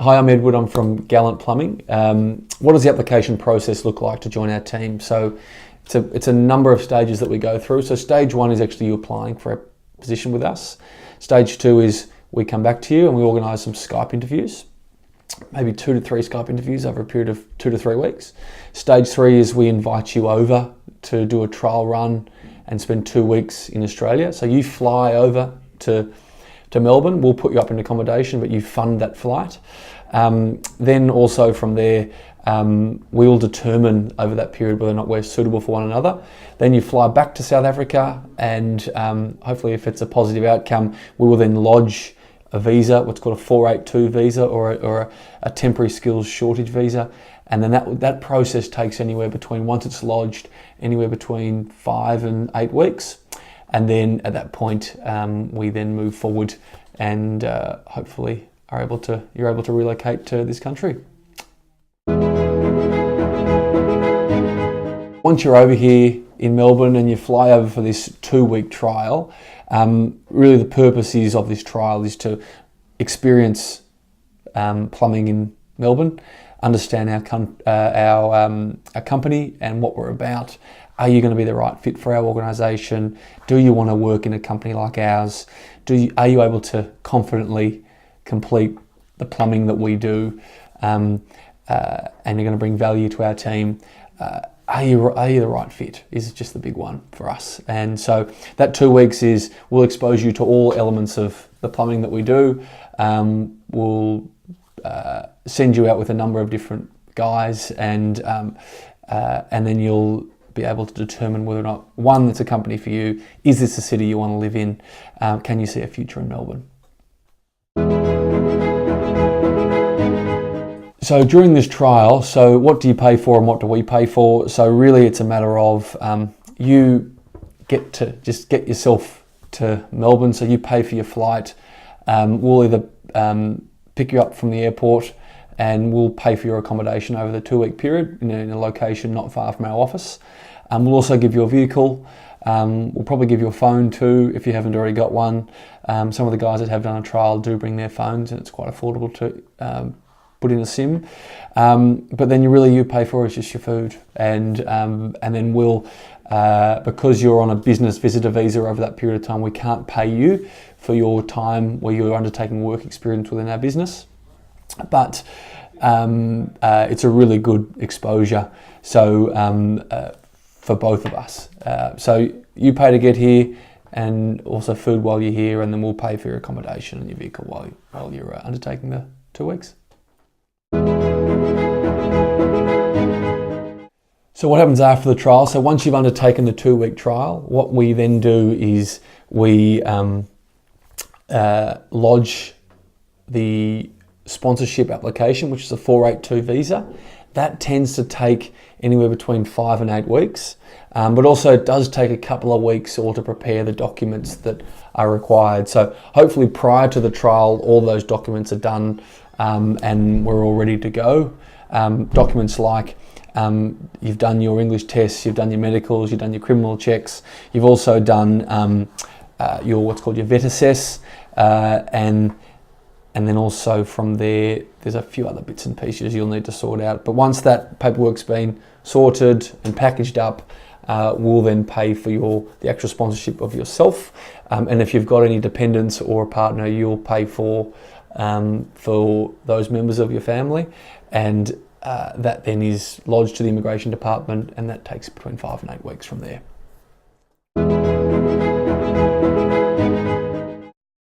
Hi, I'm Edward. I'm from Gallant Plumbing. What does the application process look like to join our team? So it's a number of stages that we go through. So stage one is actually you applying for a position with us. Stage two is we come back to you and we organise some Skype interviews, maybe 2 to 3 Skype interviews over a period of 2 to 3 weeks. Stage three is we invite you over to do a trial run and spend 2 weeks in Australia. So you fly over to Melbourne, we'll put you up in accommodation, but you fund that flight. Then also from there, we will determine over that period whether or not we're suitable for one another. Then you fly back to South Africa and hopefully if it's a positive outcome, we will then lodge a visa, what's called a 482 visa or a temporary skills shortage visa. And then that process takes anywhere between, once it's lodged, anywhere between 5 and 8 weeks. And then at that point, we then move forward and hopefully you're able to relocate to this country. Once you're over here in Melbourne and you fly over for this 2-week trial, really the purpose of this trial is to experience plumbing in Melbourne, understand our company and what we're about. Are you going to be the right fit for our organisation? Do you want to work in a company like ours? Are you able to confidently complete the plumbing that we do? And you're going to bring value to our team. Are you the right fit is just the big one for us. And so that 2 weeks we'll expose you to all elements of the plumbing that we do. We'll send you out with a number of different guys and then you'll be able to determine whether or not, one, it's a company for you. Is this a city you want to live in? Can you see a future in Melbourne? So during this trial, so what do you pay for and what do we pay for? So really it's a matter of you get yourself to Melbourne, so you pay for your flight. We'll either pick you up from the airport and we'll pay for your accommodation over the 2-week period in a location not far from our office. We'll also give you a vehicle. We'll probably give you a phone too if you haven't already got one. Some of the guys that have done a trial do bring their phones and it's quite affordable to put in a SIM. But then you pay for is just your food. And then we'll, because you're on a business visitor visa over that period of time, we can't pay you for your time where you're undertaking work experience within our business. But it's a really good exposure. So for both of us. So you pay to get here and also food while you're here, and then we'll pay for your accommodation and your vehicle while you're undertaking the 2 weeks. So what happens after the trial? So once you've undertaken the 2-week trial, what we then do is we lodge the sponsorship application, which is a 482 visa. That tends to take anywhere between 5 and 8 weeks, but also it does take a couple of weeks or to prepare the documents that are required. So hopefully prior to the trial, all those documents are done and we're all ready to go. Documents like you've done your English tests, you've done your medicals, you've done your criminal checks, you've also done your what's called your vet assess, and then also from there's a few other bits and pieces you'll need to sort out. But once that paperwork's been sorted and packaged up, we'll then pay for the actual sponsorship of yourself. And if you've got any dependents or a partner, you'll pay for those members of your family. And that then is lodged to the immigration department, and that takes between 5 and 8 weeks from there.